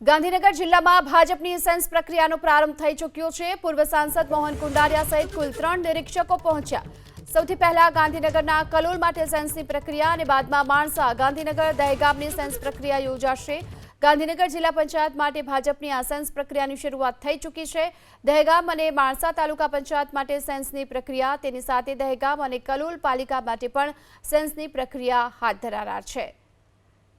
ગાંધીનગર જિલ્લામાં ભાજપની સેન્સ પ્રક્રિયાનો પ્રારંભ થઈ ચૂક્યો છે। પૂર્વ સાંસદ મોહન કુંડારિયા સહિત કુલ 3 નિરીક્ષકો પહોંચ્યા। સૌથી પહેલા ગાંધીનગરના કલોલ માટે સેન્સની પ્રક્રિયા અને બાદમાં માણસા ગાંધીનગર દહેગામની સેન્સ પ્રક્રિયા યોજાશે। ગાંધીનગર જિલ્લા પંચાયત માટે ભાજપની આ સેન્સ પ્રક્રિયાની શરૂઆત થઈ ચૂકી છે। દહેગામ અને માણસા તાલુકા પંચાયત માટે સેન્સની પ્રક્રિયા, તેની સાથે દહેગામ અને કલોલ પાલિકા માટે પણ સેન્સની પ્રક્રિયા હાથ ધરાનાર છે।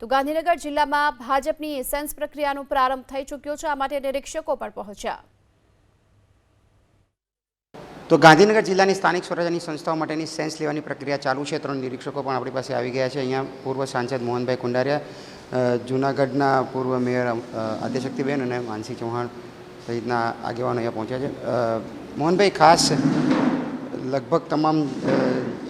તો ગાંધીનગર જિલ્લામાં ભાજપની સેન્સ પ્રક્રિયાનો પ્રારંભ થઈ ચૂક્યો છે। આ માટે નિરીક્ષકો પણ પહોંચ્યા। તો ગાંધીનગર જિલ્લાની સ્થાનિક સ્વરાજ્યની સંસ્થાઓ માટેની સેન્સ લેવાની પ્રક્રિયા ચાલુ છે। 3 નિરીક્ષકો પણ આપણી પાસે આવી ગયા છે। અહીંયા પૂર્વ સાંસદ મોહનભાઈ કુંડારિયા, જૂનાગઢના પૂર્વ મેયર આદ્યશક્તિબેન અને માનસી ચૌહાણ સહિતના આગેવાનો અહીંયા પહોંચ્યા છે। મોહનભાઈ, ખાસ લગભગ તમામ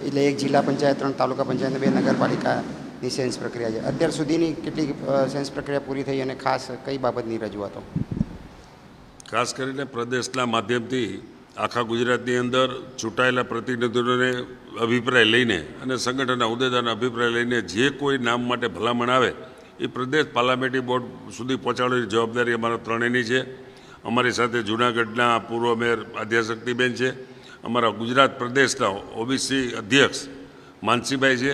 એટલે એક જિલ્લા પંચાયત, 3 તાલુકા પંચાયત અને 2 નગરપાલિકાની સેન્સ પ્રક્રિયા છે। અત્યાર સુધીની કેટલી સેન્સ પ્રક્રિયા પૂરી થઈ અને ખાસ કઈ બાબતની રજૂઆતો? ખાસ કરીને પ્રદેશના માધ્યમથી આખા ગુજરાતની અંદર ચૂંટાયેલા પ્રતિનિધિઓને અભિપ્રાય લઈને અને સંગઠનના હોદ્દેદારના અભિપ્રાય લઈને જે કોઈ નામ માટે ભલામણ આવે એ પ્રદેશ પાર્લામેન્ટરી બોર્ડ સુધી પહોંચાડવાની જવાબદારી અમારા ત્રણેયની છે। અમારી સાથે જૂનાગઢના પૂર્વ મેયર આદ્યશક્તિબેન છે, અમારા ગુજરાત પ્રદેશના ઓબીસી અધ્યક્ષ માનસીભાઈ છે,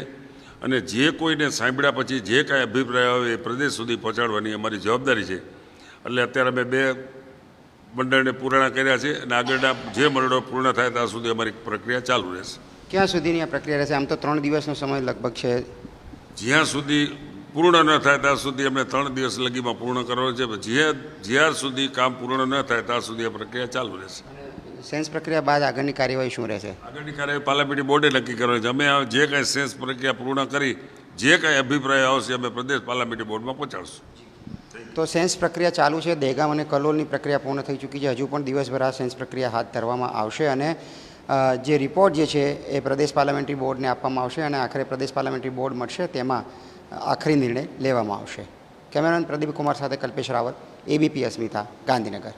અને જે કોઈને સાંભળ્યા પછી જે કાંઈ અભિપ્રાય આવે એ પ્રદેશ સુધી પહોંચાડવાની અમારી જવાબદારી છે। એટલે અત્યારે અમે 2 મંડળને પૂર્ણ કર્યા છે અને આગળના જે મંડળો પૂર્ણ થાય ત્યાં સુધી અમારી પ્રક્રિયા ચાલુ રહેશે। ક્યાં સુધીની આ પ્રક્રિયા રહેશે? આમ તો 3 દિવસનો સમય લગભગ છે। જ્યાં સુધી પૂર્ણ ન થાય ત્યાં સુધી અમે 3 દિવસ લગીમાં પૂર્ણ કરવાનું છે। જ્યાં સુધી કામ પૂર્ણ ન થાય ત્યાં સુધી આ પ્રક્રિયા ચાલુ રહેશે। સેન્સ પ્રક્રિયા બાદ આગળની કાર્યવાહી શું રહેશે? આગળની કાર્યવાહી પાર્લામેન્ટરી બોર્ડે નક્કી કરવાની છે। અમે જે કાંઈ સેન્સ પ્રક્રિયા પૂર્ણ કરી જે કાંઈ અભિપ્રાય આવશે અમે પ્રદેશ પાર્લામેન્ટરી બોર્ડમાં પહોંચાડશું। તો સેન્સ પ્રક્રિયા ચાલુ છે। દહેગામ અને કલોલની પ્રક્રિયા પૂર્ણ થઈ ચૂકી છે। હજુ પણ દિવસભર આ સેન્સ પ્રક્રિયા હાથ ધરવામાં આવશે અને જે રિપોર્ટ જે છે એ પ્રદેશ પાર્લામેન્ટરી બોર્ડને આપવામાં આવશે અને આખરે પ્રદેશ પાર્લામેન્ટરી બોર્ડ મળશે તેમાં આખરી નિર્ણય લેવામાં આવશે। કેમેરામેન પ્રદીપ કુમાર સાથે કલ્પેશ રાવલ, ABP અસ્મિતા, ગાંધીનગર।